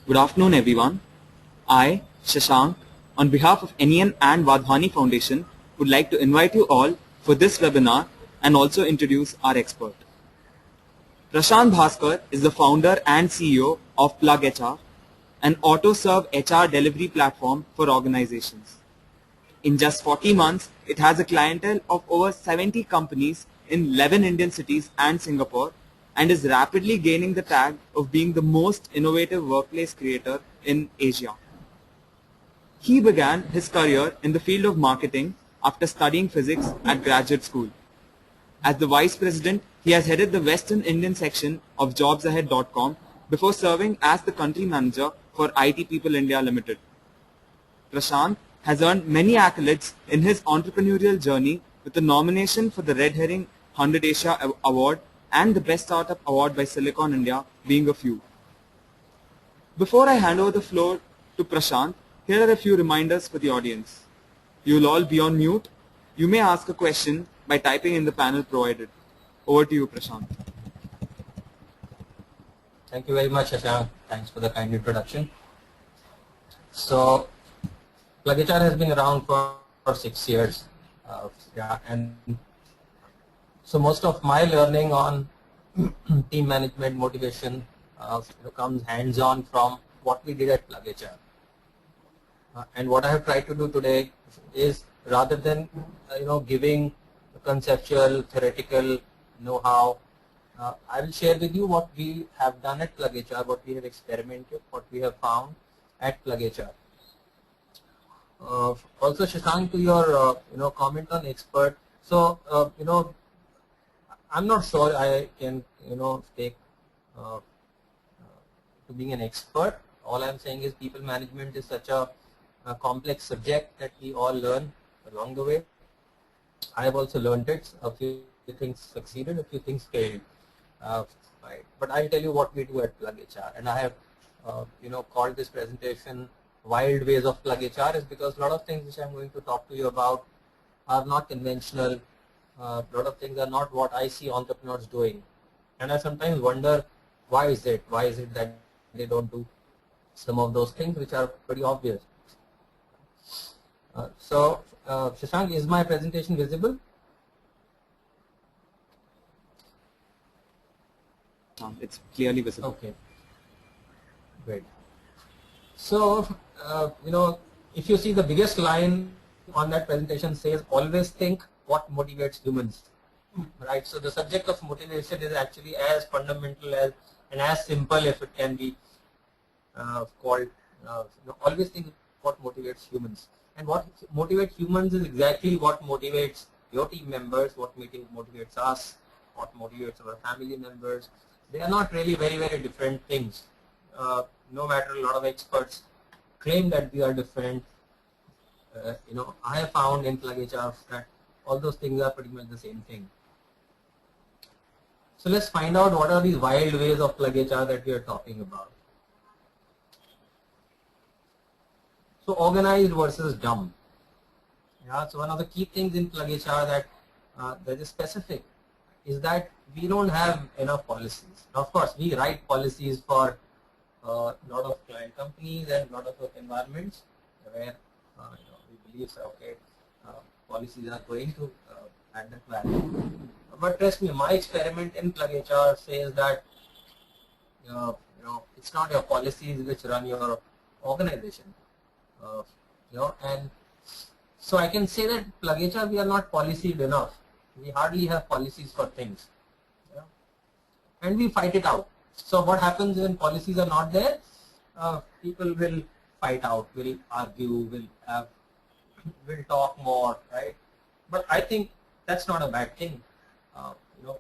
Good afternoon, everyone. I, Shashank, on behalf of NEN and Vadhani Foundation, would like to invite you all for this webinar and also introduce our expert. Prashant Bhaskar is the founder and CEO of PlugHR, an auto-serve HR delivery platform for organizations. In just 40 months, it has a clientele of over 70 companies in 11 Indian cities and Singapore, and is rapidly gaining the tag of being the most innovative workplace creator in Asia. He began his career in the field of marketing after studying physics at graduate school. As the vice president, he has headed the Western Indian section of jobsahead.com before serving as the country manager for IT People India Limited. Prashant has earned many accolades in his entrepreneurial journey, with the nomination for the Red Herring 100 Asia Award and the Best Startup Award by Silicon India being a few. Before I hand over the floor to Prashant, here are a few reminders for the audience. You will all be on mute. You may ask a question by typing in the panel provided. Over to you, Prashant. Thank you very much, Shashank. Thanks for the kind introduction. So, PlugHR has been around for 6 years. And so most of my learning on team management, motivation comes hands-on from what we did at PlugHR. And what I have tried to do today is, rather than giving conceptual, theoretical know-how, I will share with you what we have done at PlugHR, what we have experimented, what we have found at PlugHR. Also, Shashank, to your comment on expert. So I'm not sure I can take to being an expert. All I'm saying is people management is such a complex subject that we all learn along the way. I have also learned it. A few things succeeded, a few things failed. Right. But I'll tell you what we do at PlugHR, and I have called this presentation "Wild Ways of PlugHR" is because a lot of things which I'm going to talk to you about are not conventional. A lot of things are not what I see entrepreneurs doing, and I sometimes wonder why is it? Why is it that they don't do some of those things which are pretty obvious? So, Shashank, is my presentation visible? It's clearly visible. Okay, great. So, if you see the biggest line on that presentation says, always think what motivates humans, right? So the subject of motivation is actually as fundamental as and as simple if it can be called. Always think what motivates humans. And what motivates humans is exactly what motivates your team members, what motivates us, what motivates our family members. They are not really very, very different things. No matter a lot of experts claim that we are different, I have found in PlugHR that all those things are pretty much the same thing. So let's find out what are these wild ways of PlugHR that we are talking about. So organized versus dumb. Yeah, so one of the key things in PlugHR that is specific is that we don't have enough policies. Now, of course, we write policies for a lot of client companies and a lot of environments where we believe, okay, policies are going to add that value. But trust me, my experiment in PlugHR says that it's not your policies which run your organization. And so I can say that PlugHR, we are not policed enough. We hardly have policies for things, and we fight it out. So what happens when policies are not there? People will fight out, will argue, will talk more, right? But I think that's not a bad thing.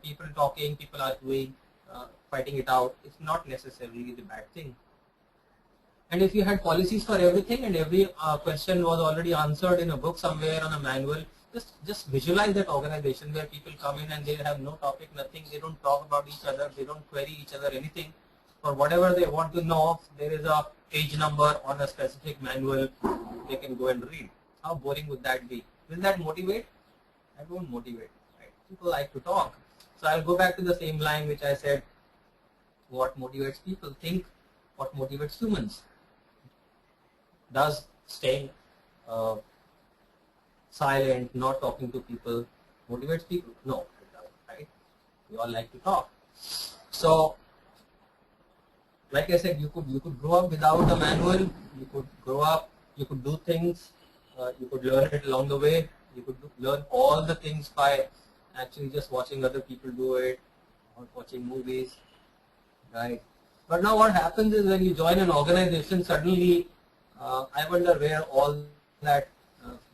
People talking, people arguing, fighting it out, it's not necessarily the bad thing. And if you had policies for everything and every question was already answered in a book somewhere on a manual, just visualize that organization where people come in and they have no topic, nothing, they don't talk about each other, they don't query each other, anything. For whatever they want to know, there is a page number on a specific manual, they can go and read. How boring would that be? Will that motivate? That won't motivate, right? People like to talk. So I'll go back to the same line which I said, what motivates people? Think what motivates humans. Does staying silent, not talking to people, motivates people? No, it doesn't, right? We all like to talk. So, like I said, you could grow up without a manual. You could grow up. You could do things. You could learn it along the way. You could learn all the things by actually just watching other people do it or watching movies, right? But now what happens is when you join an organization, suddenly I wonder where all that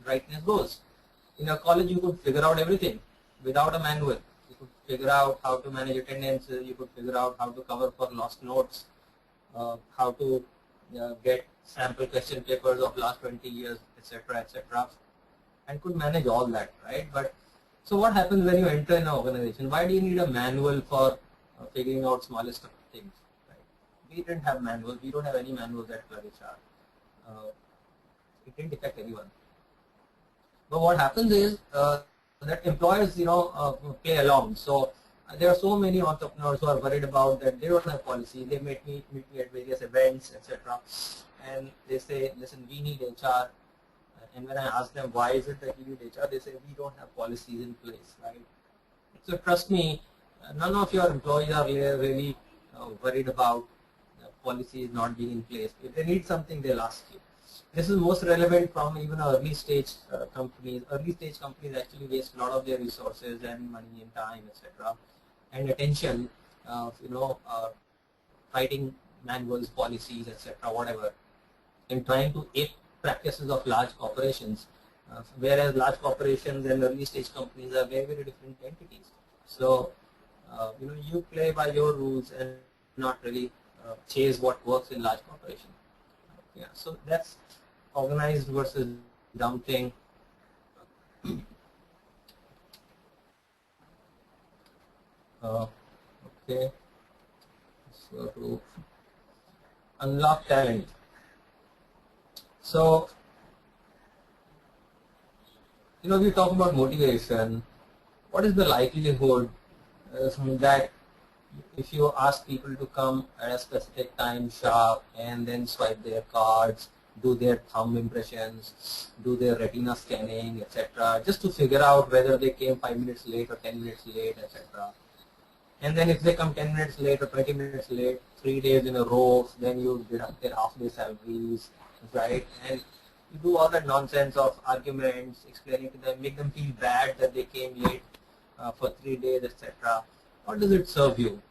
brightness goes. In a college, you could figure out everything without a manual. You could figure out how to manage attendance. You could figure out how to cover for lost notes, how to get sample question papers of last 20 years, etc., etc., and could manage all that, right? But so what happens when you enter an organization? Why do you need a manual for figuring out smallest of things? Right? We didn't have manuals. We don't have any manuals at PlugHR. It didn't affect anyone. But what happens is that employers, play along. So there are so many entrepreneurs who are worried about that they don't have policy. They meet me at various events, etc., and they say, "Listen, we need HR." And when I ask them why is it that you need HR, they say we don't have policies in place, right? So trust me, none of your employees are really worried about policies not being in place. If they need something, they'll ask you. This is most relevant from even early stage companies. Early stage companies actually waste a lot of their resources and money and time, etc., and attention, writing manuals, policies, etc., whatever, in trying to ape practices of large corporations, whereas large corporations and early stage companies are very, very different entities. So, you play by your rules and not really chase what works in large corporations. Yeah, so that's organized versus dumping. Okay, so to unlock talent. So, we talk about motivation. What is the likelihood that if you ask people to come at a specific time sharp and then swipe their cards, do their thumb impressions, do their retina scanning, etc., just to figure out whether they came 5 minutes late or 10 minutes late, etc. And then if they come 10 minutes late or 20 minutes late, 3 days in a row, then you deduct their half-day salaries, right? And you do all that nonsense of arguments, explaining to them, make them feel bad that they came late for 3 days, etc. What does it serve you?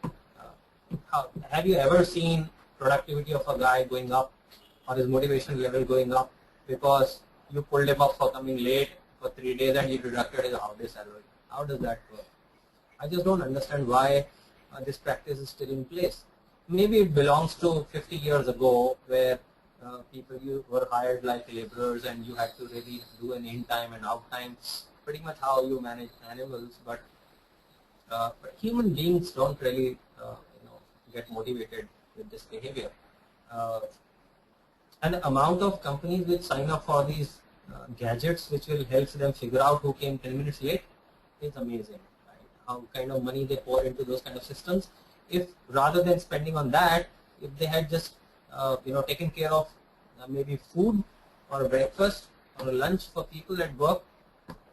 Have you ever seen productivity of a guy going up or his motivation level going up because you pulled him up for coming late for 3 days and you deducted his half-day salary? How does that work? I just don't understand why this practice is still in place. Maybe it belongs to 50 years ago where people you were hired like laborers and you had to really do an in time and out time, pretty much how you manage animals. But human beings don't really get motivated with this behavior. And the amount of companies which sign up for these gadgets which will help them figure out who came 10 minutes late is amazing. Right? How kind of money they pour into those kind of systems. If rather than spending on that, if they had just taken care of maybe food or breakfast or lunch for people at work,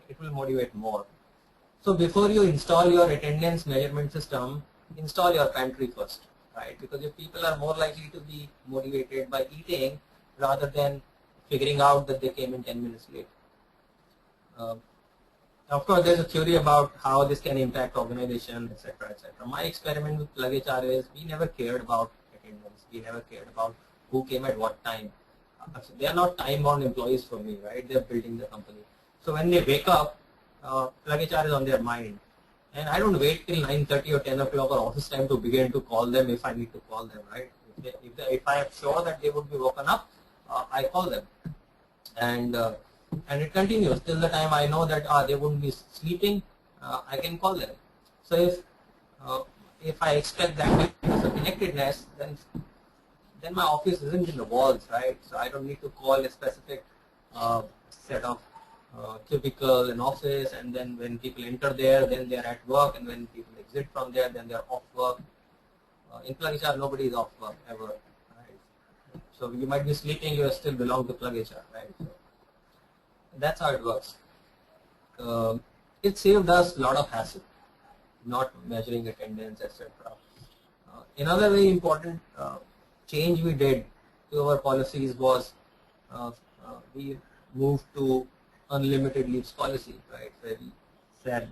it will motivate more. So before you install your attendance measurement system, install your pantry first, right? Because if people are more likely to be motivated by eating rather than figuring out that they came in 10 minutes late. Of course, there's a theory about how this can impact organization, etc., etc. My experiment with PlugHR is we never cared about attendance. We never cared about who came at what time. They are not time-bound employees for me, right? They're building the company. So when they wake up, PlugHR is on their mind. And I don't wait till 9:30 or 10 o'clock or office time to begin to call them if I need to call them, right? If I am sure that they would be woken up, I call them. And it continues till the time I know that they wouldn't be sleeping, I can call them. So if I expect that kind of connectedness, then my office isn't in the walls, right? So I don't need to call a specific set of cubicle in office, and then when people enter there, then they are at work, and when people exit from there, then they are off work. In PlugHR, nobody is off work ever, right? So you might be sleeping, you still belong to PlugHR, right? So that's how it works. It saved us a lot of hassle, not measuring attendance, etc. Another very important change we did to our policies was we moved to unlimited leaves policy, right? Where we said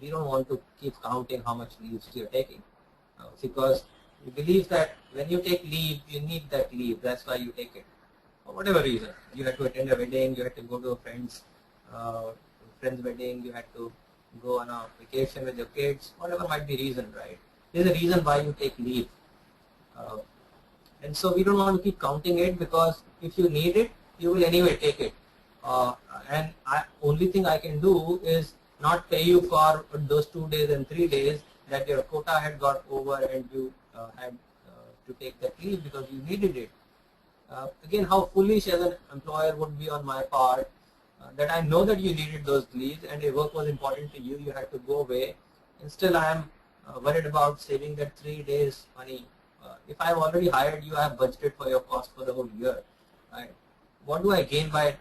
we don't want to keep counting how much leaves you're taking, because we believe that when you take leave, you need that leave. That's why you take it, for whatever reason. You had to attend a wedding, you had to go to a friend's wedding, you had to go on a vacation with your kids, whatever might be reason, right? There's a reason why you take leave. And so we don't want to keep counting it, because if you need it, you will anyway take it. And only thing I can do is not pay you for those 2 days and 3 days that your quota had got over and you had to take that leave because you needed it. Again, how foolish as an employer would be on my part, that I know that you needed those leaves and your work was important to you, you had to go away, and still I am worried about saving that 3 days money. If I have already hired you, I have budgeted for your cost for the whole year, right? What do I gain by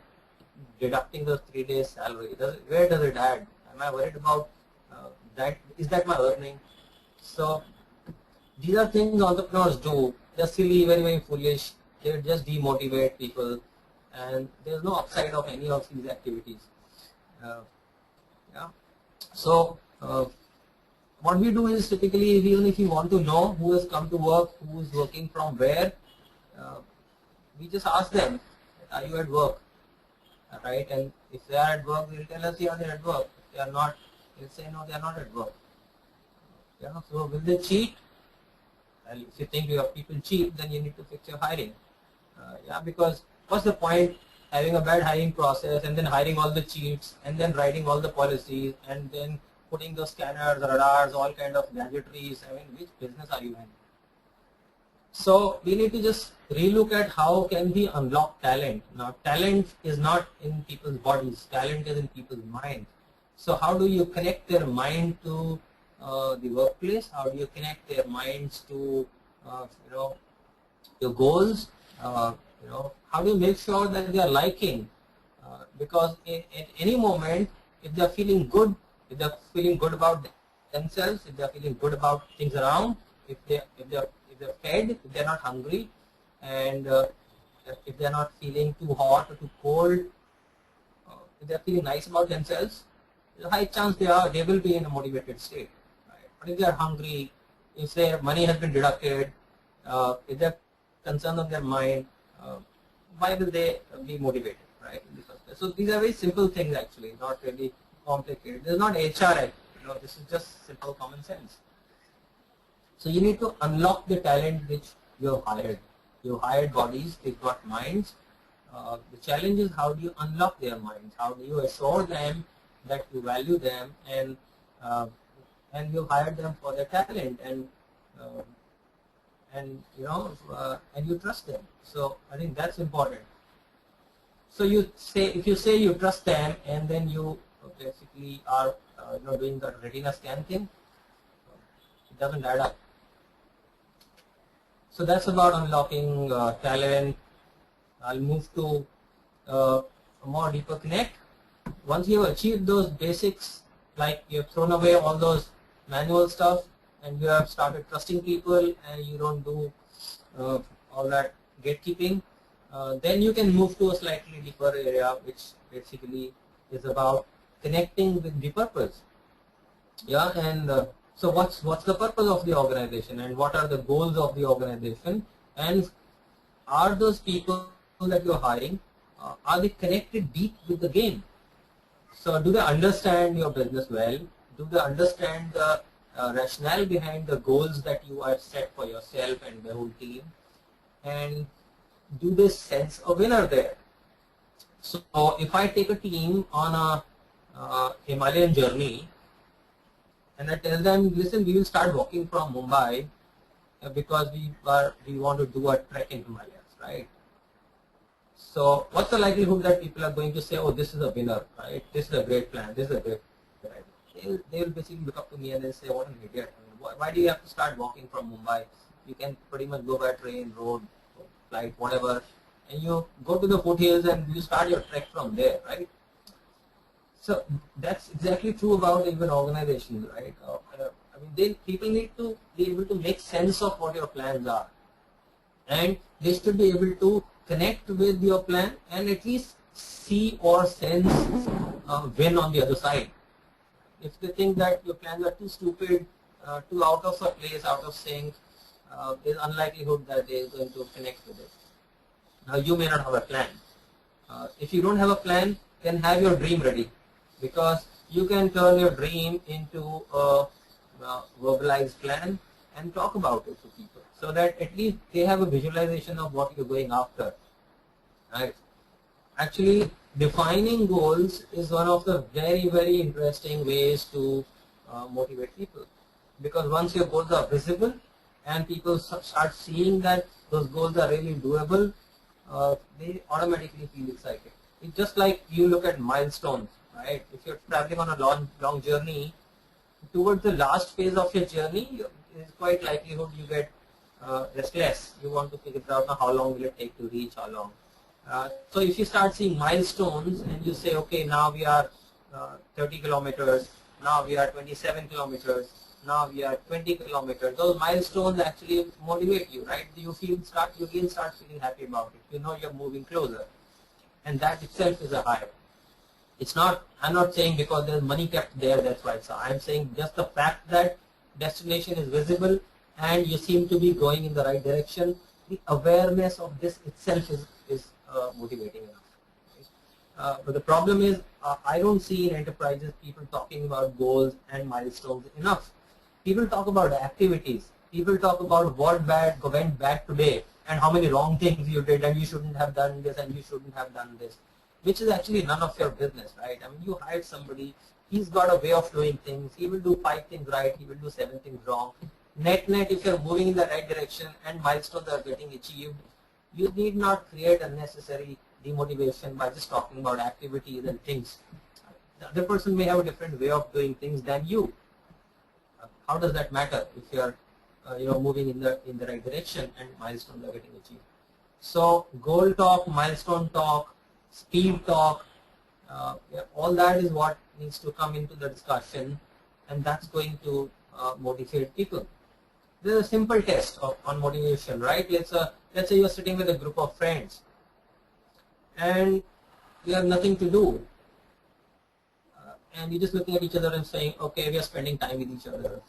deducting those 3 days salary? Where does it add? Am I worried about that? Is that my earning? So these are things entrepreneurs do. They're silly, very, very foolish. They just demotivate people, and there's no upside of any of these activities. Yeah. So what we do is typically, even if you want to know who has come to work, who is working from where, we just ask them, are you at work? Right? And if they are at work, they'll tell us, yeah, they're at work. If they are not, they'll say, no, they are not at work. Yeah. So will they cheat? Well, if you think your people cheat, then you need to fix your hiring. Yeah, because what's the point having a bad hiring process and then hiring all the cheats and then writing all the policies and then putting those scanners, radars, all kind of gadgetries? I mean, which business are you in? So we need to just relook at how can we unlock talent. Now, talent is not in people's bodies. Talent is in people's minds. So how do you connect their mind to the workplace? How do you connect their minds to your goals? How do you make sure that they are liking? Because at any moment, if they are feeling good, if they are feeling good about themselves, if they are feeling good about things around, if they're fed, if they're not hungry, and if they're not feeling too hot or too cold, if they're feeling nice about themselves, there's a high chance they will be in a motivated state. Right? But if they are hungry, if their money has been deducted, if they're concerned on their mind, why will they be motivated, right? In the first place. So these are very simple things actually, not really complicated. This is not HR, this is just simple common sense. So you need to unlock the talent which you have hired. You hired bodies, they've got minds. The challenge is how do you unlock their minds? How do you assure them that you value them and you hired them for their talent and you trust them. So I think that's important. So if you say you trust them and then you basically are doing the retina scan thing, it doesn't add up. So that's about unlocking talent. I'll move to a more deeper connect. Once you have achieved those basics, like you have thrown away all those manual stuff and you have started trusting people and you don't do all that gatekeeping, then you can move to a slightly deeper area, which basically is about connecting with the purpose. Yeah, and so what's the purpose of the organization and what are the goals of the organization, and are those people that you're hiring, are they connected deep with the game? So do they understand your business well? Do they understand the rationale behind the goals that you have set for yourself and the whole team? And do they sense a winner there? So if I take a team on a Himalayan journey and I tell them, listen, we will start walking from Mumbai because we want to do a trek in Himalayas, right? So what's the likelihood that people are going to say, oh, this is a winner, right? This is a great plan, this is a great idea. They will basically look up to me and they'll say, what an idiot. I mean, why do you have to start walking from Mumbai? You can pretty much go by train, road, flight, whatever, and you go to the foothills and you start your trek from there, right? So that's exactly true about even organizations, right? I mean, people need to be able to make sense of what your plans are, and they should be able to connect with your plan and at least see or sense win on the other side. If they think that your plans are too stupid, too out of a place, out of sync, there's unlikelihood that they're going to connect with it. Now you may not have a plan. If you don't have a plan, then have your dream ready, because you can turn your dream into a verbalized plan and talk about it to people, so that at least they have a visualization of what you're going after. Right? Actually, defining goals is one of the very, very interesting ways to motivate people, because once your goals are visible and people start seeing that those goals are really doable, they automatically feel excited. It's just like you look at milestones, right? If you're traveling on a long journey, towards the last phase of your journey, it's quite likelihood you get restless. You want to figure out how long will it take to reach, how long. So if you start seeing milestones and you say, okay, now we are 30 kilometers, now we are 27 kilometers, now we are 20 kilometers, those milestones actually motivate you, right? You start feeling happy about it. You know you're moving closer, and that itself is a high. It's not, I'm not saying because there's money kept there, that's why it's high. I'm saying just the fact that destination is visible and you seem to be going in the right direction, the awareness of this itself is motivating enough. But the problem is, I don't see in enterprises people talking about goals and milestones enough. People talk about activities. People talk about what went bad today and how many wrong things you did, and you shouldn't have done this and you shouldn't have done this, which is actually none of your business, right? I mean, you hired somebody, he's got a way of doing things, he will do 5 things right, he will do 7 things wrong. Net, if you're moving in the right direction and milestones are getting achieved, you need not create unnecessary demotivation by just talking about activities and things. The other person may have a different way of doing things than you. How does that matter if you're moving in the right direction and milestones are getting achieved? So goal talk, milestone talk, speed talk, all that is what needs to come into the discussion, and that's going to motivate people. There's a simple test on motivation, right? Let's say you're sitting with a group of friends and you have nothing to do, and you're just looking at each other and saying, okay, we are spending time with each other.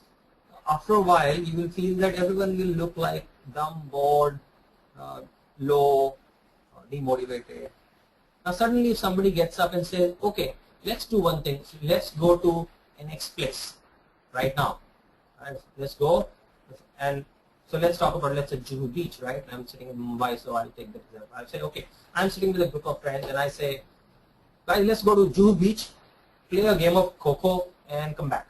After a while, you will feel that everyone will look like dumb, bored, low, demotivated. Now suddenly if somebody gets up and says, okay, let's do one thing, let's go to the next place right now. Right? Let's go, and so let's talk about, let's say, Juhu Beach, right? I'm sitting in Mumbai, so I'll take that example. I'll say, okay, I'm sitting with a group of friends and I say, guys, let's go to Juhu Beach, play a game of Coco and come back.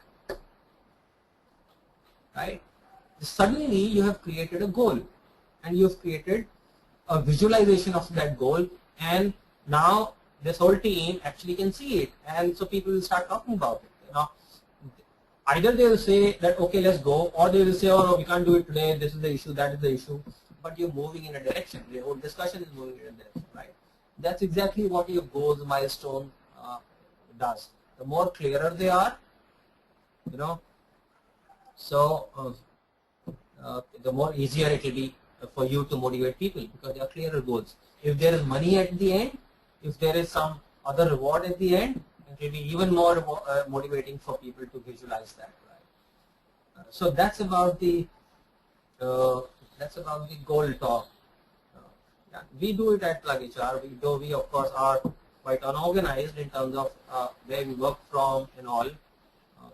Right? Suddenly you have created a goal and you have created a visualization of that goal, and now this whole team actually can see it, and so people will start talking about it. Either they will say that, okay, let's go, or they will say, oh no, we can't do it today, this is the issue, that is the issue, but you're moving in a direction, the whole discussion is moving in a direction, right? That's exactly what your goals milestone does. The more clearer they are, so the more easier it will be for you to motivate people, because they are clearer goals. If there is money at the end, if there is some other reward at the end, it will be even more motivating for people to visualize that. Right? So that's about the goal talk. Yeah, we do it at PlugHR. We of course are quite unorganized in terms of where we work from and all.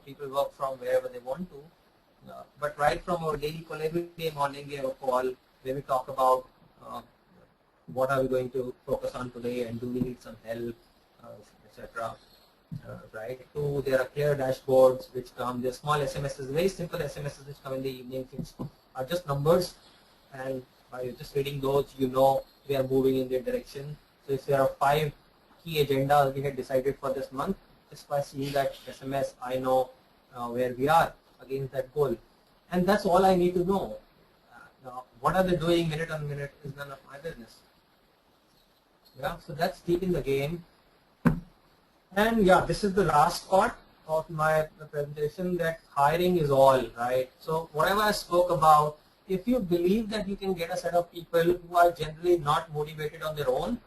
People work from wherever they want to. But right from our daily call, every day morning we have a call where we talk about what are we going to focus on today, and do we need some help, etc. Right? So there are clear dashboards which come. There are small SMSs, very simple SMSs which come in the evening, which are just numbers, and by just reading those, we are moving in that direction. So if there are 5 key agendas we had decided for this month, just by seeing that SMS, I know where we are against that goal, and that's all I need to know. what are they doing minute on minute is none of my business. Yeah, so that's deep in the game. And yeah, this is the last part of my presentation, that hiring is all, right? So whatever I spoke about, if you believe that you can get a set of people who are generally not motivated on their own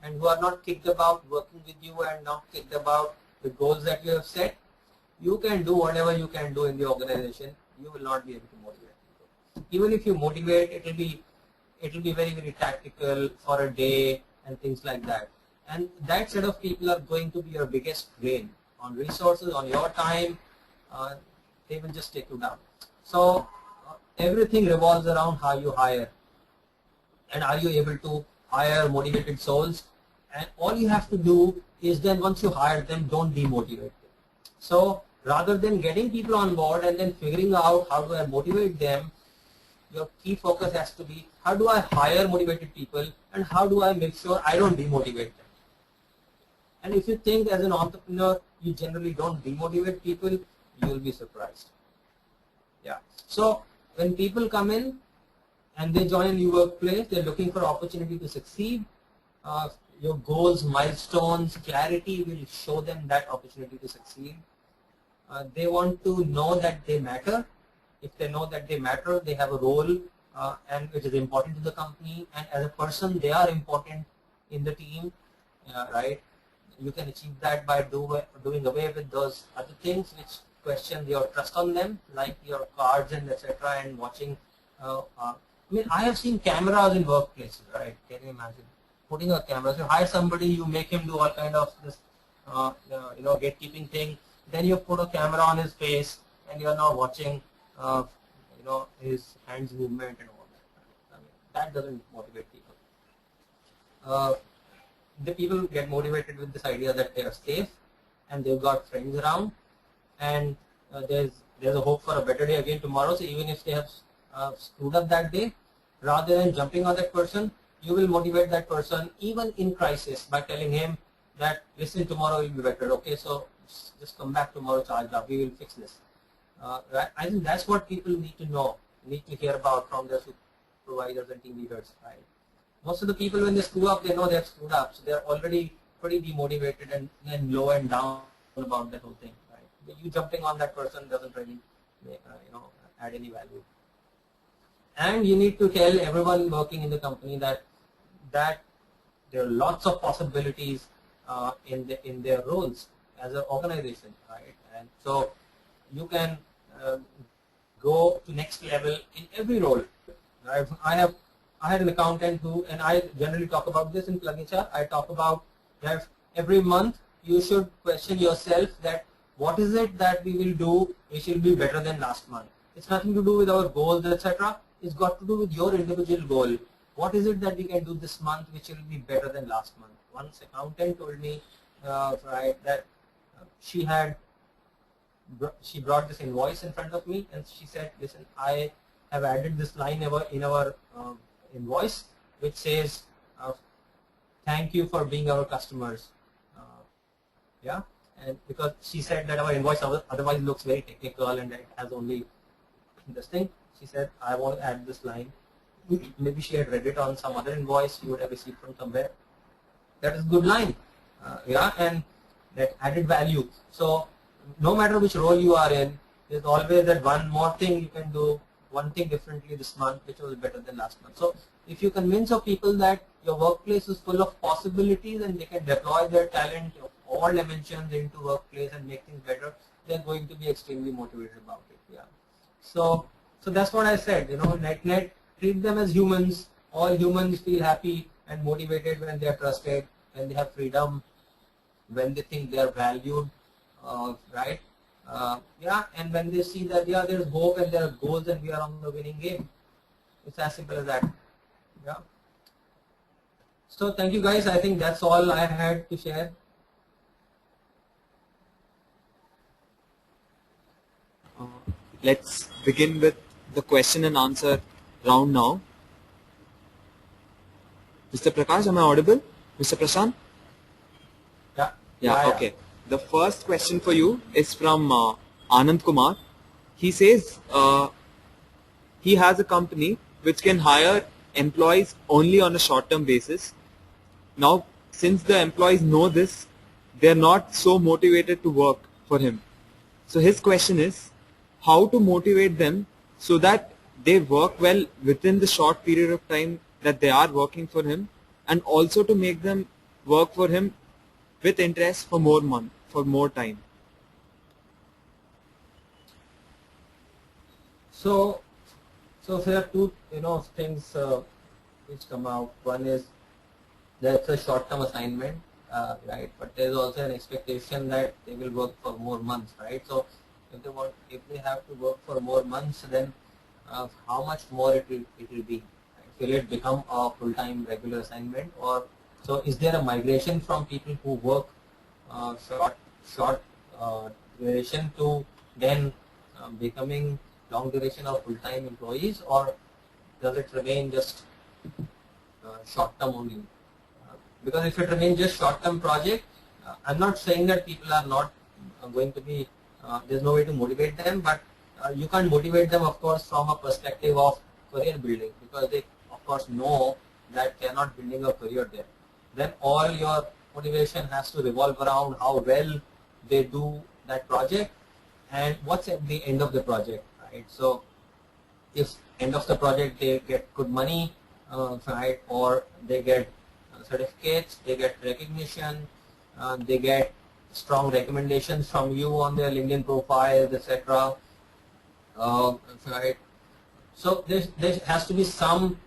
and who are not kicked about working with you and not kicked about the goals that you have set, you can do whatever you can do in the organization. You will not be able to motivate people. Even if you motivate, it will be very, very tactical for a day and things like that. And that set of people are going to be your biggest drain on resources, on your time. They will just take you down. So everything revolves around how you hire, and are you able to hire motivated souls. And all you have to do is, then once you hire them, don't demotivate them. So rather than getting people on board and then figuring out how do I motivate them, your key focus has to be, how do I hire motivated people and how do I make sure I don't demotivate them. And if you think as an entrepreneur you generally don't demotivate people, you will be surprised. Yeah. So when people come in and they join a new workplace, they're looking for opportunity to succeed. Your goals, milestones, clarity will show them that opportunity to succeed. They want to know that they matter. If they know that they matter, they have a role and it is important to the company, and as a person they are important in the team, right? You can achieve that by doing away with those other things which question your trust on them, like your cards and etc. and watching. I mean, I have seen cameras in workplaces, right? Can you imagine putting a camera? So you hire somebody, you make him do all kind of this, gatekeeping thing. Then you put a camera on his face, and you are now watching, his hands movement and all that. I mean, that doesn't motivate people. The people get motivated with this idea that they are safe and they've got friends around, and there's a hope for a better day again tomorrow. So even if they have screwed up that day, rather than jumping on that person, you will motivate that person even in crisis by telling him that, listen, tomorrow will be better. Okay, so just come back tomorrow, charged up. We will fix this. Right? I think that's what people need to know, need to hear about from their supervisors and team leaders. Right? Most of the people, when they screw up, they know they have screwed up, so they're already pretty demotivated and low and down about that whole thing. Right? You jumping on that person doesn't really, add any value. And you need to tell everyone working in the company that there are lots of possibilities in their roles as an organization, right? And so you can go to next level in every role. Right? I had an accountant who, and I generally talk about this in PlugHR. I talk about that every month you should question yourself that what is it that we will do which will be better than last month. It's nothing to do with our goals, etc. It's got to do with your individual goal. What is it that we can do this month which will be better than last month? Once accountant told me, right, that she brought this invoice in front of me and she said, listen, I have added this line in our invoice which says, thank you for being our customers. Yeah, and because she said that our invoice otherwise looks very technical and it has only this thing, she said, I want to add this line. Maybe she had read it on some other invoice you would have received from somewhere. That is a good line, yeah, and that added value. So no matter which role you are in, there's always that one more thing you can do, one thing differently this month which was better than last month. So if you convince your people that your workplace is full of possibilities and they can deploy their talent of all dimensions into workplace and make things better, they're going to be extremely motivated about it. Yeah. So that's what I said. Net treat them as humans. All humans feel happy and motivated when they are trusted, when they have freedom, when they think they are valued, right? Yeah, and when they see that there's hope and there are goals and we are on the winning game. It's as simple as that. Yeah. So thank you guys. I think that's all I had to share. Let's begin with the question and answer round now. Mr. Prakash, am I audible? Mr. Prashant? Yeah, okay. The first question for you is from Anand Kumar. He says he has a company which can hire employees only on a short-term basis. Now, since the employees know this, they are not so motivated to work for him. So his question is how to motivate them so that they work well within the short period of time that they are working for him, and also to make them work for him with interest for more time. So there are two things which come out. One is that's a short-term assignment, right? But there's also an expectation that they will work for more months, right? So if they have to work for more months, then how much more it will be? Right? Will it become a full-time regular assignment, or so? Is there a migration from people who work short duration to then becoming long duration or full-time employees, or does it remain just short-term only? Because if it remains just short-term project, I'm not saying that people are not going to be, there's no way to motivate them, but you can't motivate them, of course, from a perspective of career building, because they, of course, know that they're not building a career there. Then all your motivation has to revolve around how well they do that project and what's at the end of the project, right? So if end of the project they get good money, right, or they get certificates, they get recognition, they get strong recommendations from you on their LinkedIn profiles, etc. Right. So there has to be some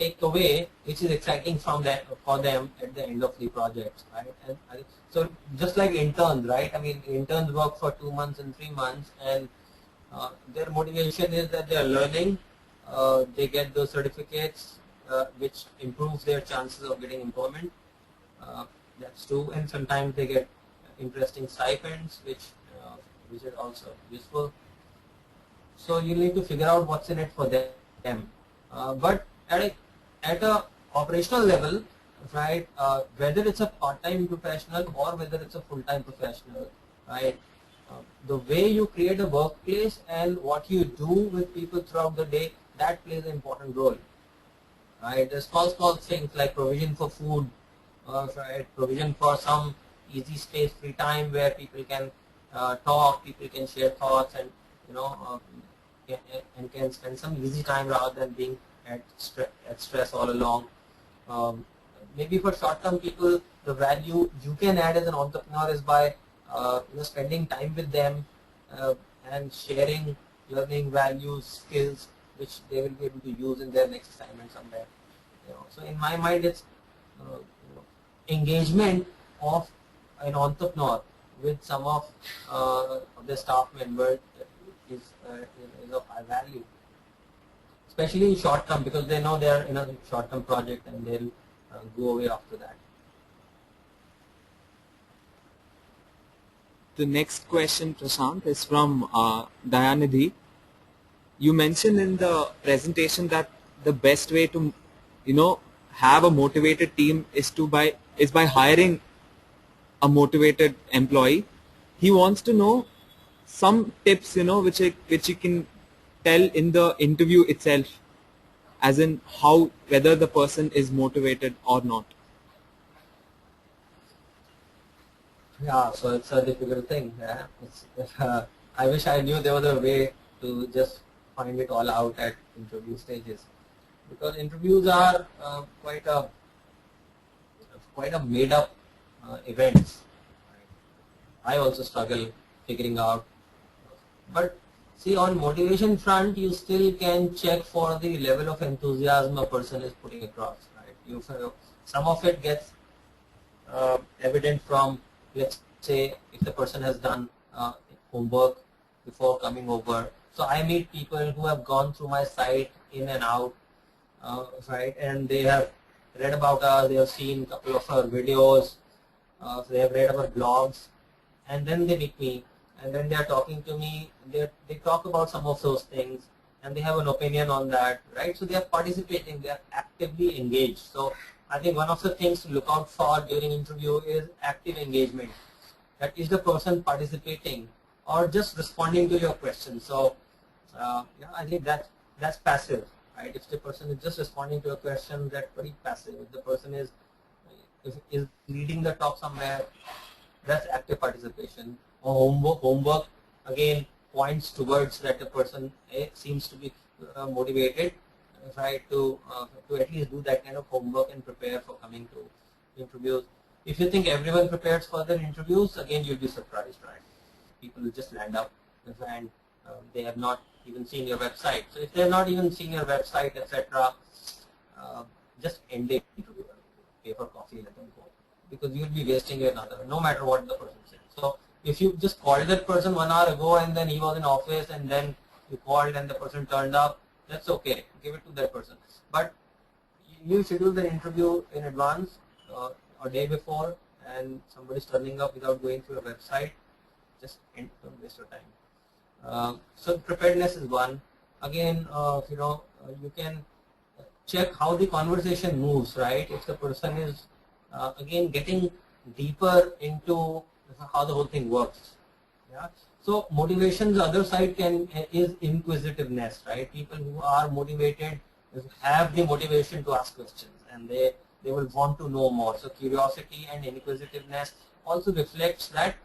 takeaway which is exciting from that for them at the end of the project, right? And so just like interns, right? I mean, interns work for 2 months and 3 months, and their motivation is that they are learning, they get those certificates, which improves their chances of getting employment. That's true, and sometimes they get interesting stipends, which is also useful. So you need to figure out what's in it for them. But at a operational level, right? Whether it's a part-time professional or whether it's a full-time professional, right? The way you create a workplace and what you do with people throughout the day, that plays an important role. Right? There's small things like provision for food, right? Provision for some easy space, free time where people can talk, people can share thoughts, and and can spend some easy time rather than being at stress all along. Maybe for short-term people, the value you can add as an entrepreneur is by spending time with them and sharing learning values, skills, which they will be able to use in their next assignment somewhere. So in my mind, it's engagement of an entrepreneur with some of the staff members is of high value, especially in short term, because they know they are in a short term project and they'll go away after that. The next question, Prashant, is from Dayanidhi. You mentioned in the presentation that the best way to, have a motivated team is by hiring a motivated employee. He wants to know some tips, which you can tell in the interview itself, as in whether the person is motivated or not. Yeah, so it's a difficult thing. Yeah? I wish I knew there was a way to just find it all out at interview stages, because interviews are quite a made up events. I also struggle figuring out, but see, on motivation front, you still can check for the level of enthusiasm a person is putting across. Right? Some of it gets evident from, let's say, if the person has done homework before coming over. So I meet people who have gone through my site in and out, right, and they have read about us, they have seen a couple of our videos, so they have read our blogs, and then they meet me, and then they are talking to me, they talk about some of those things, and they have an opinion on that, right? So they are participating, they are actively engaged. So I think one of the things to look out for during interview is active engagement. That is the person participating or just responding to your questions. So yeah, I think that's passive. right? If the person is just responding to a question, that's very passive. If the person is leading the talk somewhere, that's active participation. Homework again points towards that the person seems to be motivated, right, to at least do that kind of homework and prepare for coming to interviews. If you think everyone prepares for their interviews, again you'll be surprised, right? People will just land up and they have not even seen your website. So if they have not even seen your website, etc., just end the interview, pay for coffee, let them go, because you'll be wasting another, no matter what the person said. So if you just called that person 1 hour ago and then he was in office and then you called and the person turned up, that's okay, give it to that person. But you schedule the interview in advance, a day before, and somebody's turning up without going through a website, just don't waste your time. So preparedness is one. Again, you can check how the conversation moves, right? If the person is again getting deeper into how the whole thing works. Yeah. So motivation, the other side is inquisitiveness, right? People who are motivated have the motivation to ask questions, and they will want to know more. So curiosity and inquisitiveness also reflects that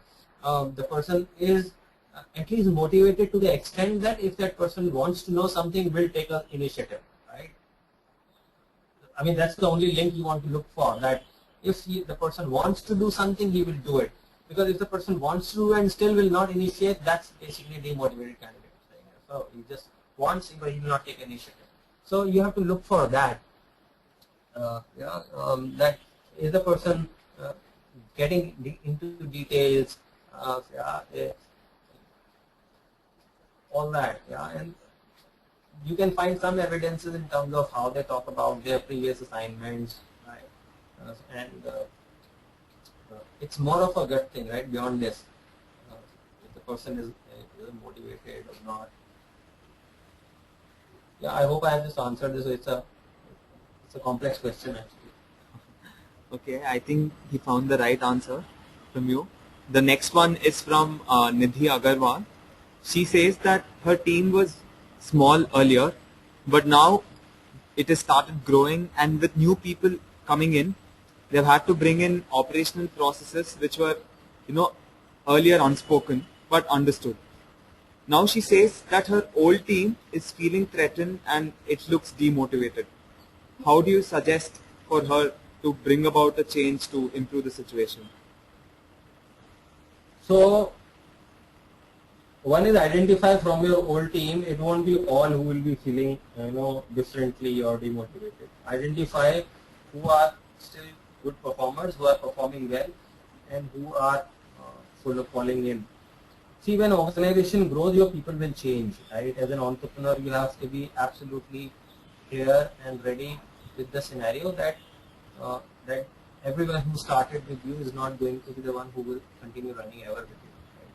the person is at least motivated to the extent that if that person wants to know something, will take an initiative, right? I mean, that's the only link you want to look for, that if the person wants to do something, he will do it. Because if the person wants to and still will not initiate, that's basically a demotivated candidate. So he just wants, but he will not take initiative. So you have to look for that. That is the person getting into details, all that. And you can find some evidences in terms of how they talk about their previous assignments, right? It's more of a gut thing, right? Beyond this, if the person is motivated or not. Yeah, I hope I have just answered this. It's a complex question actually. Okay, I think he found the right answer from you. The next one is from Nidhi Agarwal. She says that her team was small earlier, but now it has started growing, and with new people coming in, they've had to bring in operational processes which were, earlier unspoken but understood. Now she says that her old team is feeling threatened and it looks demotivated. How do you suggest for her to bring about a change to improve the situation? So one is identify from your old team. It won't be all who will be feeling differently or demotivated. Identify who are still good performers, who are performing well, and who are full of falling in. See, when organization grows, your people will change, right? As an entrepreneur, you have to be absolutely clear and ready with the scenario that that everyone who started with you is not going to be the one who will continue running ever with you. Right?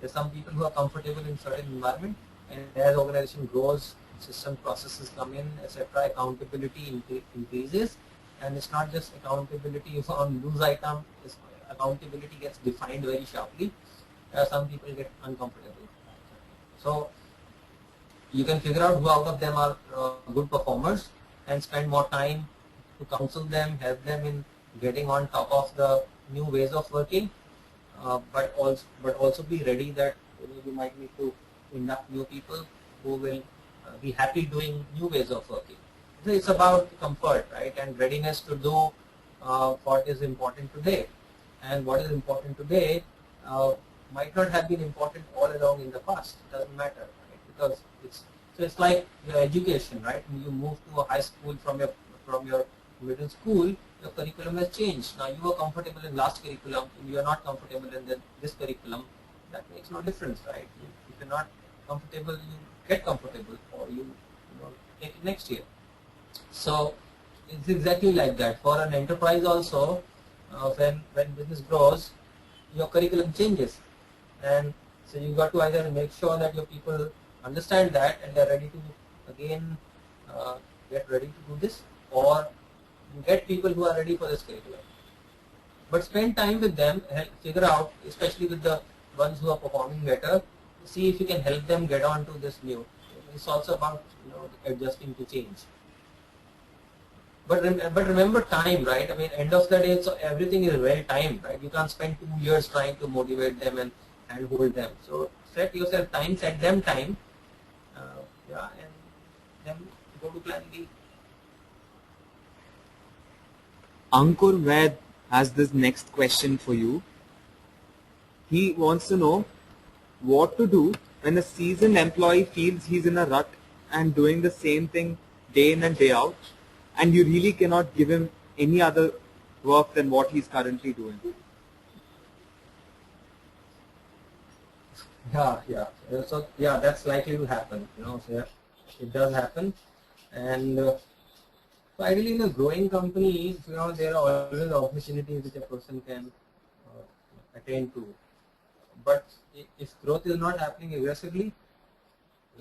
There's some people who are comfortable in certain environment, and as organization grows, system processes come in, etc., accountability increases, and it's not just accountability on loose item. Accountability gets defined very sharply. Some people get uncomfortable. So you can figure out who out of them are good performers and spend more time to counsel them, help them in getting on top of the new ways of working, but also be ready that you might need to induct new people who will be happy doing new ways of working. So it's about comfort, right, and readiness to do what is important today, and what is important today might not have been important all along in the past. It doesn't matter, right? Because it's like your education, right? When you move to a high school from your middle school, your curriculum has changed. Now you are comfortable in last curriculum, and you are not comfortable in this curriculum. That makes no difference, right? If you're not comfortable, you get comfortable, or you take it next year. So it's exactly like that. For an enterprise also, when business grows, your curriculum changes. And so you got to either make sure that your people understand that and they're ready to again get ready to do this, or you get people who are ready for this curriculum. But spend time with them and figure out, especially with the ones who are performing better, see if you can help them get on to this new. it's also about adjusting to change. But remember time, right? I mean, end of the day, so everything is well timed, right? You can't spend 2 years trying to motivate them and hold them. So set yourself time, set them time, yeah, and then go to plan B. Ankur Ved has this next question for you. He wants to know what to do when a seasoned employee feels he's in a rut and doing the same thing day in and day out, and you really cannot give him any other work than what he's currently doing. Yeah. So yeah, that's likely to happen. So yeah, it does happen, and so ideally in a growing company, there are always opportunities which a person can attain to. But if growth is not happening aggressively,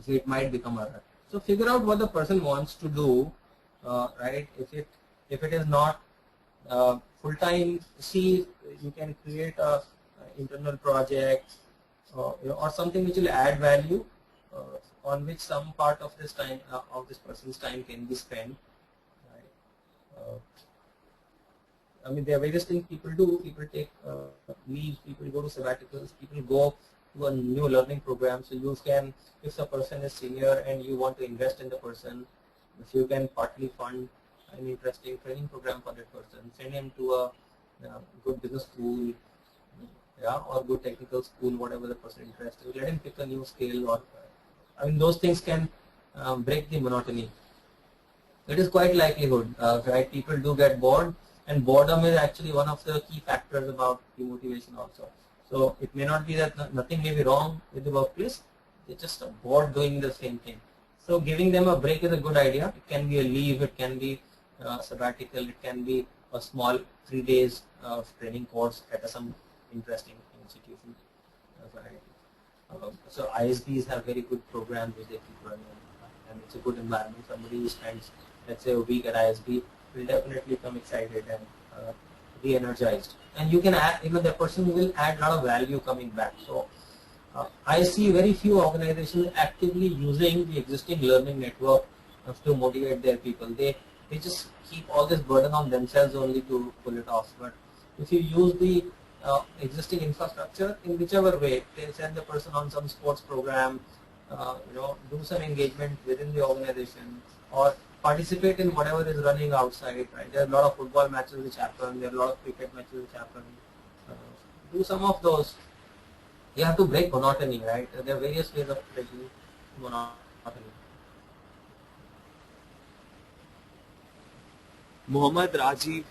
so it might become a rut. So figure out what the person wants to do, right? If it is not full time, see you can create a internal project or something which will add value, on which some part of this time of this person's time can be spent. Right? I mean, there are various things people do. People take leave, people go to sabbaticals, people go to a new learning program. So you can, if the person is senior and you want to invest in the person, if you can partly fund an interesting training program for that person, send him to a good business school, yeah, or good technical school, whatever the person interested. Let him pick a new skill, or I mean, those things can break the monotony. It is quite likelihood, right? People do get bored, and boredom is actually one of the key factors about demotivation also. So it may not be that nothing may be wrong with the workplace, they're just bored doing the same thing. So giving them a break is a good idea. It can be a leave, it can be sabbatical, it can be a small 3 days of training course at some interesting institution. So ISBs have very good programs which they keep running, and it's a good environment. Somebody who spends, let's say, a week at ISB will definitely come excited and re-energized. And you can add, the person will add a lot of value coming back. So I see very few organizations actively using the existing learning network to motivate their people. They just keep all this burden on themselves only to pull it off. But if you use the existing infrastructure in whichever way, they send the person on some sports program, do some engagement within the organization, or participate in whatever is running outside. Right? There are a lot of football matches which happen. There are a lot of cricket matches which happen. Do some of those. You have to break monotony, right? There are various ways of breaking monotony. Mohammad Rajiv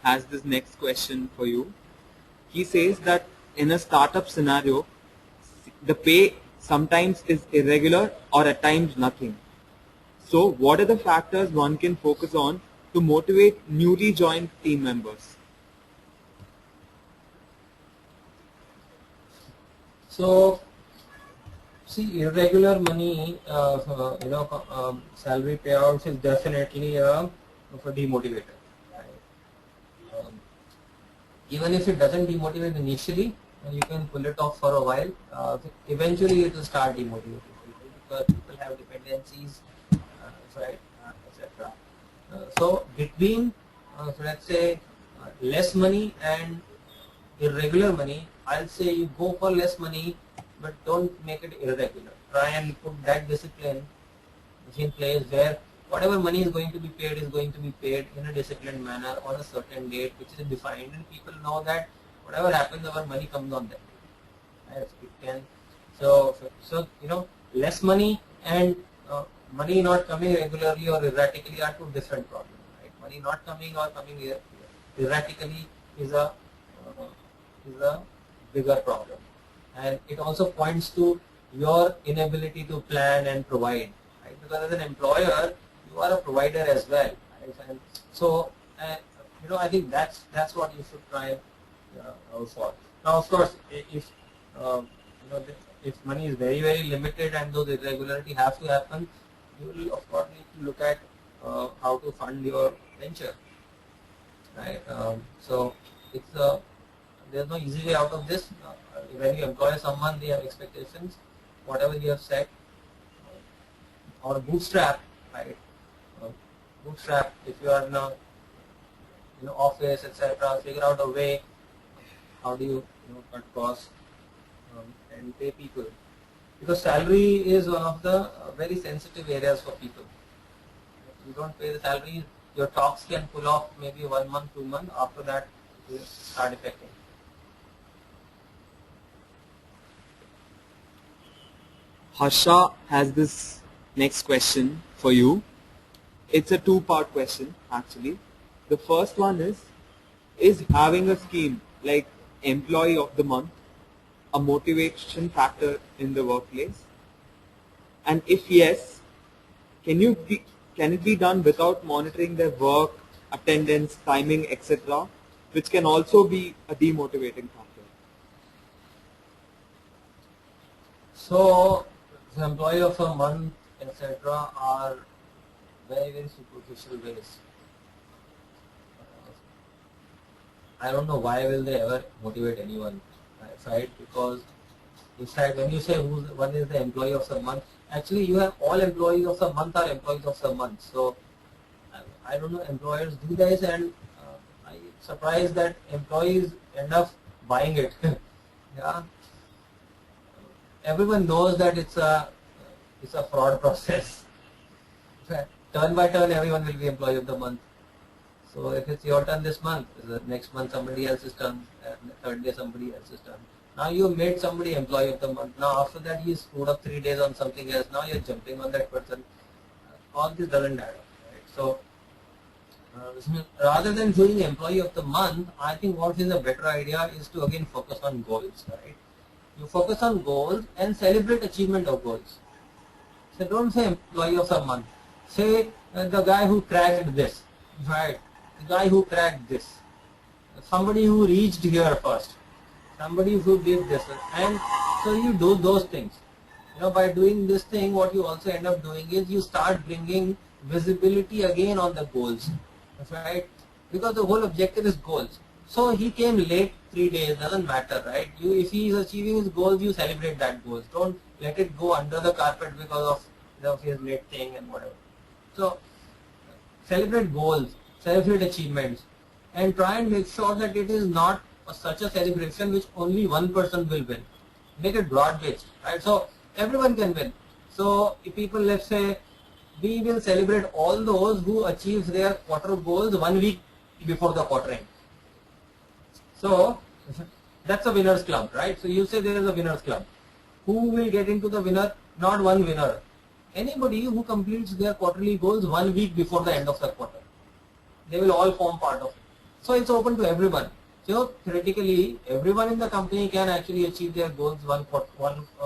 has this next question for you. He says that in a startup scenario, the pay sometimes is irregular or at times nothing. So what are the factors one can focus on to motivate newly joined team members? So, see, irregular money, salary payouts is definitely a demotivator. Right? Even if it doesn't demotivate initially, you can pull it off for a while. Eventually, it will start demotivating people because people have dependencies, right, etc. So, between, so let's say, less money and irregular money, I'll say you go for less money, but don't make it irregular. Try and put that discipline in place where whatever money is going to be paid in a disciplined manner on a certain date which is defined, and people know that whatever happens, our money comes on that day. Right? It can, so less money and money not coming regularly or erratically are two different problems. Right? Money not coming or coming erratically is a bigger problem, and it also points to your inability to plan and provide, right? Because as an employer, you are a provider as well, right? And so, I think that's what you should try out for. Now, of course, if money is very, very limited and those irregularities have to happen, you will of course need to look at how to fund your venture, right? So it's there's no easy way out of this. When you employ someone, they have expectations. Whatever you have said, or bootstrap, right? Bootstrap, if you are in a office, etc., figure out a way how do you, cut costs and pay people, because salary is one of the very sensitive areas for people. If you don't pay the salary, your talks can pull off maybe 1 month, 2 months. After that, it will start affecting. Harsha has this next question for you. It's a two-part question actually. The first one is having a scheme like employee of the month a motivation factor in the workplace? And if yes, can it be done without monitoring their work, attendance, timing, etc., which can also be a demotivating factor? So, the employee of a month, etc., are very, very superficial ways. I don't know why will they ever motivate anyone, right? Because in fact, when you say one is the employee of the month, actually you have all employees of the month are employees of the month. So I don't know, employers do this, and I'm surprised that employees end up buying it. Yeah, everyone knows that it's a fraud process. Turn by turn, everyone will be employee of the month. So if it's your turn this month, the next month somebody else's turn, and the third day somebody else's turn. Now you made somebody employee of the month. Now after that he screwed up 3 days on something else. Now you're jumping on that person. All this doesn't add up. Right? So rather than doing employee of the month, I think what is a better idea is to again focus on goals. Right? You focus on goals and celebrate achievement of goals. So don't say employee of the month. Say the guy who cracked this. Right? The guy who cracked this. Somebody who reached here first. Somebody who did this, and so you do those things. By doing this thing, what you also end up doing is you start bringing visibility again on the goals, right? Because the whole objective is goals. So he came late 3 days, doesn't matter, right? If he is achieving his goals, you celebrate that goals. Don't let it go under the carpet because of his late thing and whatever. So celebrate goals, celebrate achievements, and try and make sure that it is not such a celebration which only one person will win. Make it broad based, right? So everyone can win. So if people, let's say, we will celebrate all those who achieve their quarter goals 1 week before the quarter end. So that's a winners club, right? So you say there is a winners club. Who will get into the winner? Not one winner. Anybody who completes their quarterly goals 1 week before the end of the quarter. They will all form part of it. So it's open to everyone. So theoretically, everyone in the company can actually achieve their goals one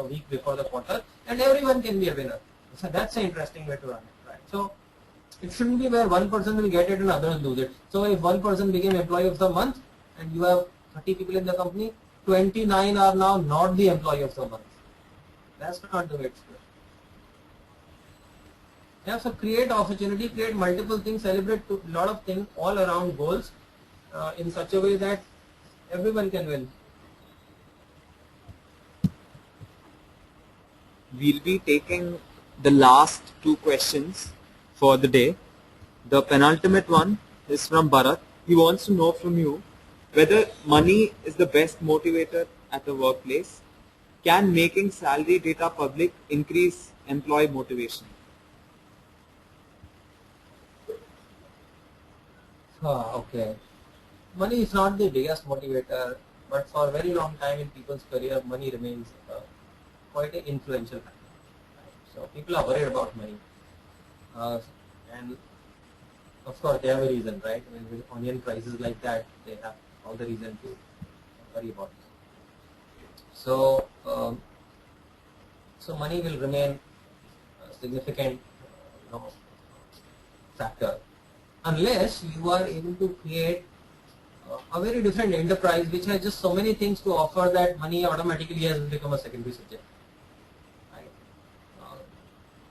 week before the quarter, and everyone can be a winner. So that's an interesting way to run it, right? So it shouldn't be where one person will get it and others lose it. So if one person became employee of the month and you have 30 people in the company, 29 are now not the employee of the month. That's not the way it's done. Yeah, so create opportunity, create multiple things, celebrate a lot of things all around goals in such a way that everyone can win. We'll be taking the last two questions for the day. The penultimate one is from Bharat. He wants to know from you whether money is the best motivator at the workplace. Can making salary data public increase employee motivation? Okay. Money is not the biggest motivator, but for a very long time in people's career, money remains quite an influential factor. Right? So people are worried about money, and of course they have a reason, right? I mean, with onion prices like that, they have all the reason to worry about it. So, so money will remain a significant, factor, unless you are able to create a very different enterprise which has just so many things to offer that money automatically has become a secondary subject. Right?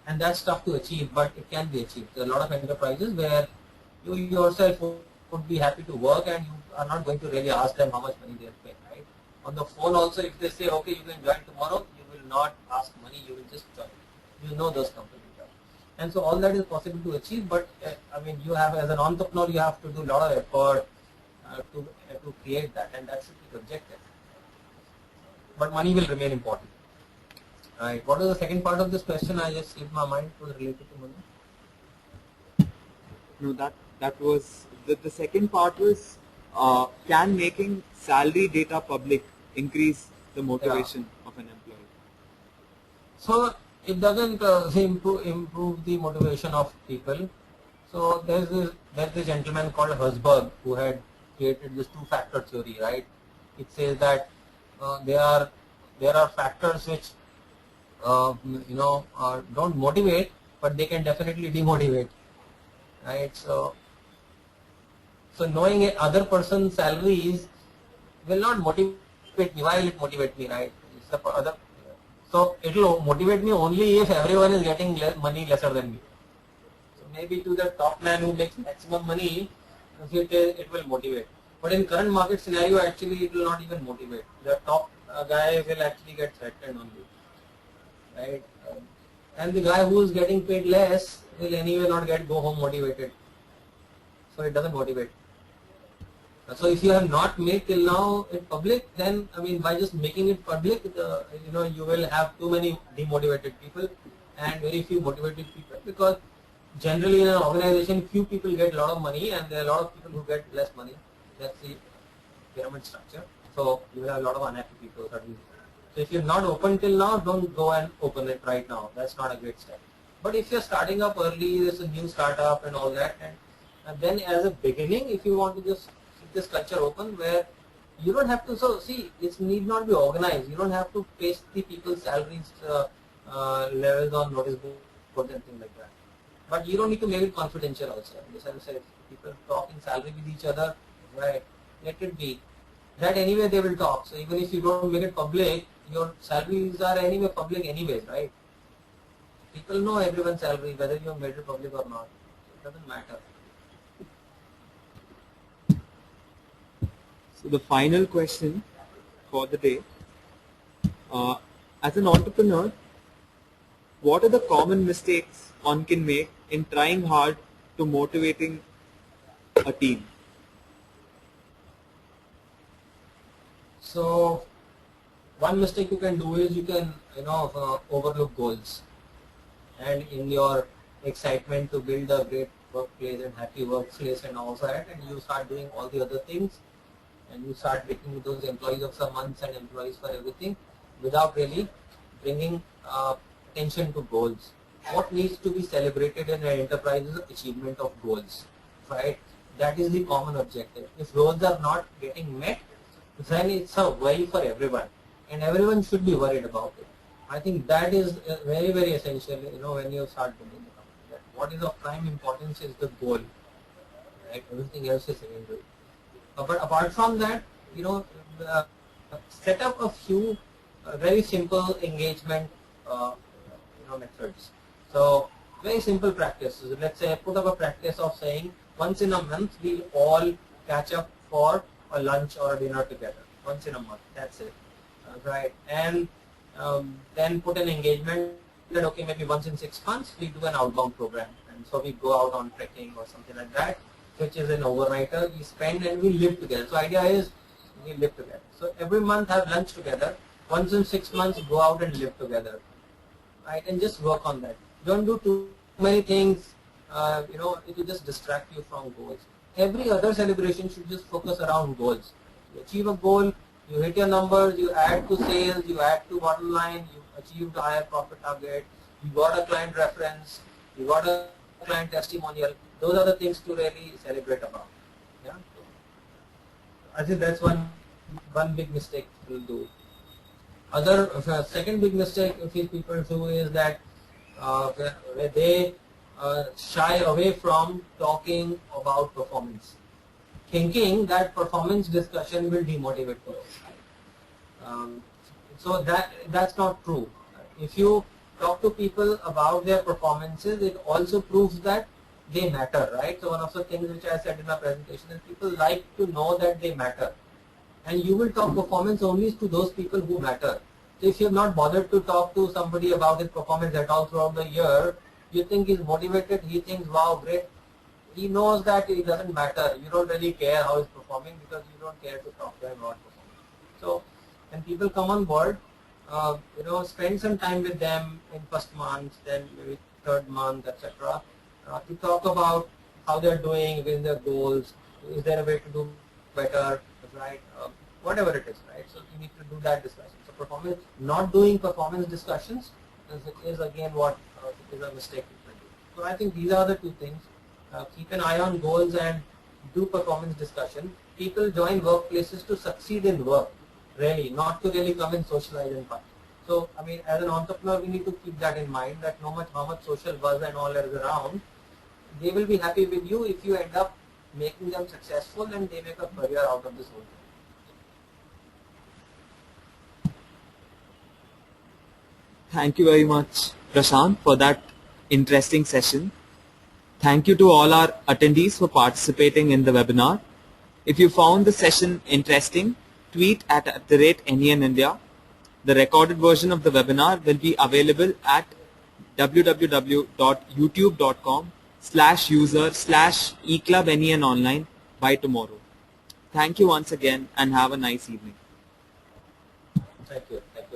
And that's tough to achieve, but it can be achieved. There are a lot of enterprises where you yourself would be happy to work and you are not going to really ask them how much money they are paying. Right? On the phone also, if they say, okay, you can join tomorrow, you will not ask money, you will just join. You know those companies. And so all that is possible to achieve, but I mean, you have, as an entrepreneur, you have to do a lot of effort to create that, and that should be the objective. But money will remain important. Right. What was the second part of this question? I just slipped my mind. It was related to money. No, that was the second part was can making salary data public increase the motivation of an employee? So it doesn't improve the motivation of people. So there's this gentleman called Herzberg who had created this two-factor theory, right? It says that there are factors which don't motivate, but they can definitely demotivate, right? So knowing other person's salaries will not motivate me. Why will it motivate me, right? So it will motivate me only if everyone is getting money lesser than me. So maybe to the top man who makes maximum money, it will motivate. But in current market scenario, actually it will not even motivate. The top guy will actually get threatened only, right? And the guy who is getting paid less will anyway not go home motivated. So it doesn't motivate. So if you have not made till now it public, then I mean by just making it public, you will have too many demotivated people and very few motivated people, because generally in an organization few people get a lot of money and there are a lot of people who get less money. That's the pyramid structure. So you have a lot of unhappy people. So if you're not open till now, don't go and open it right now. That's not a great step. But if you're starting up early, there's a new startup and all that, and then as a beginning, if you want to just keep this culture open where you don't have to, so see, it need not be organized. You don't have to paste the people's salaries levels on notice boards and things like that. But you don't need to make it confidential also. Just as I said, people talking salary with each other, right? Let it be. That anyway they will talk. So even if you don't make it public, your salaries are anyway public anyways, right? People know everyone's salary, whether you have made it public or not. It doesn't matter. So the final question for the day, as an entrepreneur, what are the common mistakes one can make in trying hard to motivating a team? So one mistake you can do is you can overlook goals, and in your excitement to build a great workplace and happy workplace and all that, and you start doing all the other things, and you start making those employees of some months and employees for everything without really bringing attention to goals. What needs to be celebrated in an enterprise is the achievement of goals, right? That is the common objective. If goals are not getting met, then it's a worry for everyone, and everyone should be worried about it. I think that is very, very essential, when you start building the company. What is of prime importance is the goal, right? Everything else is secondary. But apart from that, set up a few very simple engagement methods. So very simple practices. Let's say put up a practice of saying once in a month we'll all catch up for a lunch or a dinner together. Once in a month, that's it, right? And then put an engagement that okay, maybe once in 6 months we do an outbound program, and so we go out on trekking or something like that, which is an overnighter. We spend and we live together. So idea is we live together. So every month have lunch together. Once in 6 months go out and live together, right? And just work on that. Don't do too many things. It will just distract you from goals. Every other celebration should just focus around goals. You achieve a goal, you hit your numbers, you add to sales, you add to bottom line, you achieved a higher profit target, you got a client reference, you got a client testimonial. Those are the things to really celebrate about. Yeah. I think that's one big mistake people do. Second big mistake people do is that where they shy away from talking about performance, thinking that performance discussion will demotivate people. So that's not true. If you talk to people about their performances, it also proves that they matter, right? So one of the things which I said in my presentation is people like to know that they matter, and you will talk performance only to those people who matter. So if you have not bothered to talk to somebody about his performance at all throughout the year, You think he's motivated, he thinks, wow, great. He knows that it doesn't matter. You don't really care how he's performing because you don't care to talk to him about performing. So when people come on board, spend some time with them in first month, then maybe third month, etc. To talk about how they're doing within their goals. Is there a way to do better, right? Whatever it is, right? So you need to do that discussion. So performance, not doing performance discussions is again what is a mistake people do. So I think these are the two things. Keep an eye on goals and do performance discussion. People join workplaces to succeed in work, really, not to really come and socialize and fun. So, I mean, as an entrepreneur, we need to keep that in mind, that no matter how much social buzz and all is around, they will be happy with you if you end up making them successful and they make a career out of this whole thing. Thank you very much, Prashant, for that interesting session. Thank you to all our attendees for participating in the webinar. If you found the session interesting, tweet at @NEN India. The recorded version of the webinar will be available at www.youtube.com/user/eClubNEN online by tomorrow. Thank you once again and have a nice evening. Thank you. Thank you.